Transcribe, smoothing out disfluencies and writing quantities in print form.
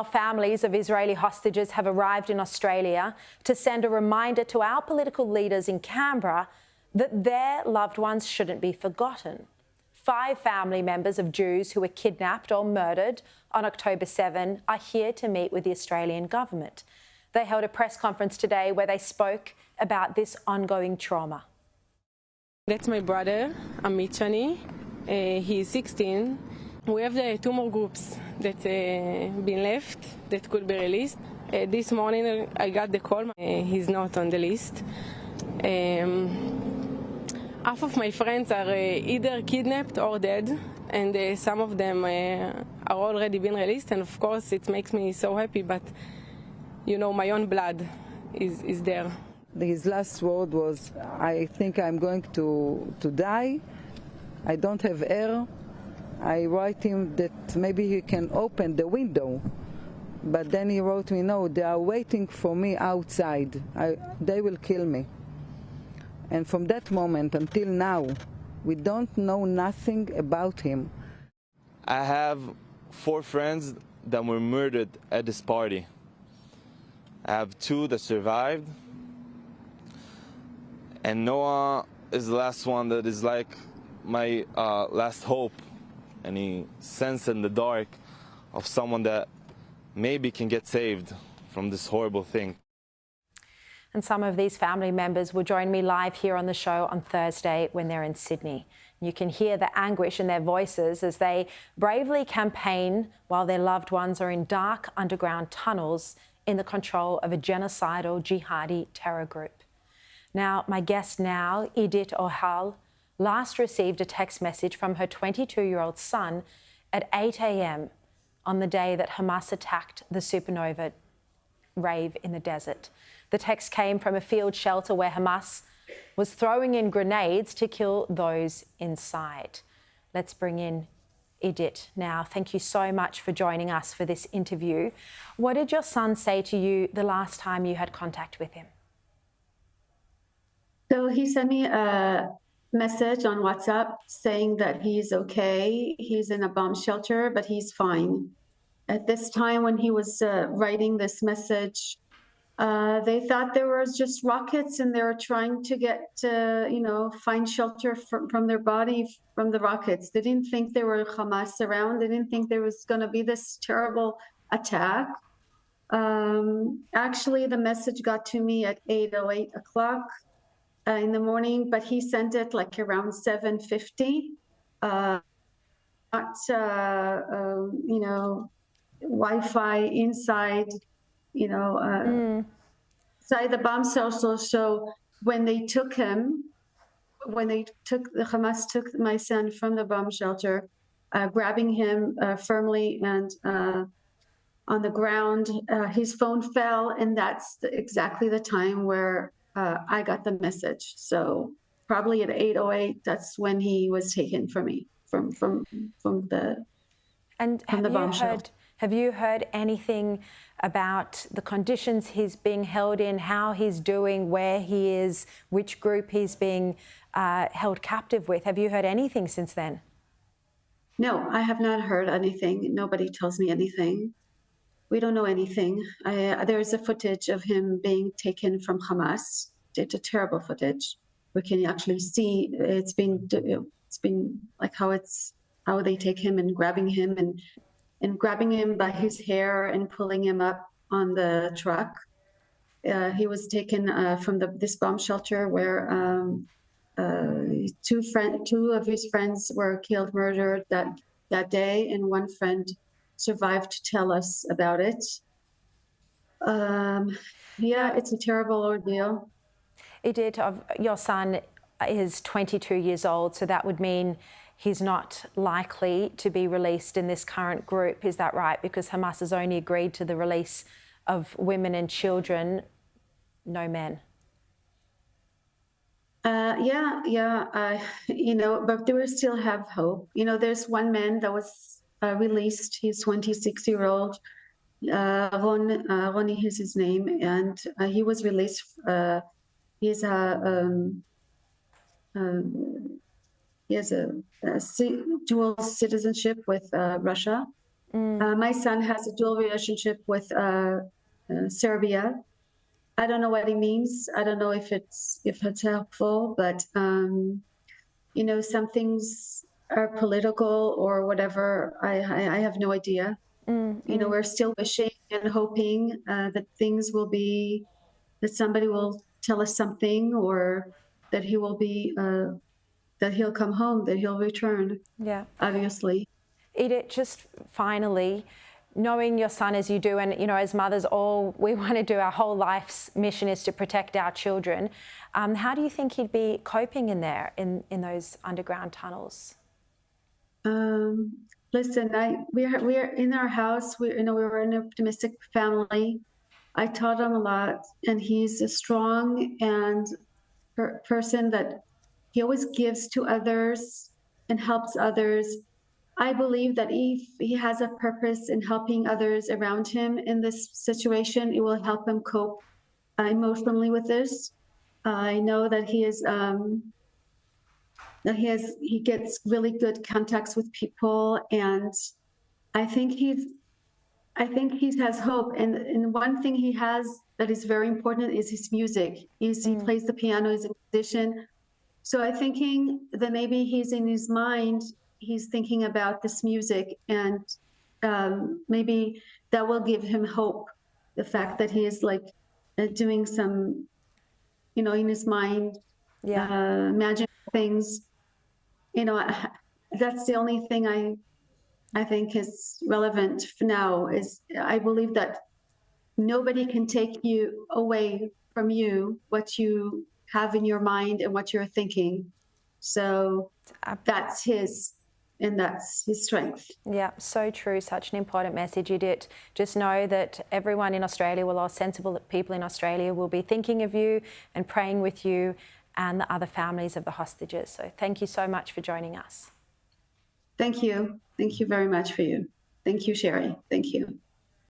Families of Israeli hostages have arrived in Australia to send a reminder to our political leaders in Canberra that their loved ones shouldn't be forgotten. 5 family members of Jews who were kidnapped or murdered on October 7 are here to meet with the Australian government. They held a press conference today where they spoke about this ongoing trauma. That's my brother, Amit Shani. He is 16. We have 2 more groups that been left that could be released. This morning I got the call. He's not on the list. Half of my friends are either kidnapped or dead, and some of them are already been released. And of course, it makes me so happy. But you know, my own blood is there. His last word was, "I think I'm going to die. I don't have air." I write him that maybe he can open the window, but then he wrote me, "No, they are waiting for me outside. They will kill me." And from that moment until now, we don't know nothing about him. I have 4 friends that were murdered at this party. I have 2 that survived, and Noah is the last one that is like my last hope. Any sense in the dark of someone that maybe can get saved from this horrible thing. And some of these family members will join me live here on the show on Thursday when they're in Sydney. You can hear the anguish in their voices as they bravely campaign while their loved ones are in dark underground tunnels in the control of a genocidal jihadi terror group. Now, my guest now, Idit Ohel, last received a text message from her 22-year-old son at 8 a.m. on the day that Hamas attacked the supernova rave in the desert. The text came from a field shelter where Hamas was throwing in grenades to kill those inside. Let's bring in Idit now. Thank you so much for joining us for this interview. What did your son say to you the last time you had contact with him? So he sent me a message on WhatsApp saying that he's okay. He's in a bomb shelter, but he's fine. At this time when he was writing this message, they thought there was just rockets and they were trying to get, find shelter from their body from the rockets. They didn't think there were Hamas around. They didn't think there was going to be this terrible attack. Actually, the message got to me at 8:08 o'clock in the morning, but he sent it like around 7:50. Wi-Fi inside, inside the bomb cell. So when they took him, the Hamas took my son from the bomb shelter, grabbing him firmly and on the ground, his phone fell, and that's exactly the time where I got the message. So probably at 8:08, that's when he was taken from me, from the bomb shelter. Have you heard anything about the conditions he's being held in, how he's doing, where he is, which group he's being held captive with? Have you heard anything since then? No, I have not heard anything. Nobody tells me anything. We don't know anything. There's a footage of him being taken from Hamas. It's a terrible footage. We can actually see it's been like how they take him and grabbing him and grabbing him by his hair and pulling him up on the truck. He was taken from this bomb shelter where 2 of his friends were killed, murdered that day, and 1 friend survived to tell us about it. It's a terrible ordeal. Idit, your son is 22 years old, so that would mean he's not likely to be released in this current group. Is that right? Because Hamas has only agreed to the release of women and children, no men. But we still have hope. There's 1 man that was released. He's 26-year-old. Ronnie is his name, and he was released. He has a dual citizenship with Russia, My son has a dual relationship with Serbia. I don't know what he means. I don't know if it's helpful, but you know, some things are political or whatever. I have no idea. You know, we're still wishing and hoping that things will be, that somebody will tell us something, or that he will be, that he'll come home, that he'll return. Yeah. Obviously. Idit, just finally, knowing your son as you do, and, you know, as mothers, all we want to do, our whole life's mission is to protect our children. How do you think he'd be coping in there, in those underground tunnels? Listen, we're in our house. We're an optimistic family. I taught him a lot, and he's a strong and person that he always gives to others and helps others. I believe that if he has a purpose in helping others around him in this situation, it will help him cope emotionally with this. I know that he is he gets really good contacts with people, and I think he has hope. And one thing he has that is very important is his music. He plays the piano, he's a musician. So I'm thinking that maybe he's in his mind, he's thinking about this music, and maybe that will give him hope. The fact that he is like doing some, you know, in his mind, magic things. You know, that's the only thing I think is relevant for now. Is I believe that nobody can take you away from you what you have in your mind and what you're thinking. So that's his, and that's his strength. Yeah, so true. Such an important message, Idit. Just know that everyone in Australia, well, all sensible people in Australia, will be thinking of you and praying with you and the other families of the hostages. So thank you so much for joining us. Thank you. Thank you very much for you. Thank you, Sharri. Thank you.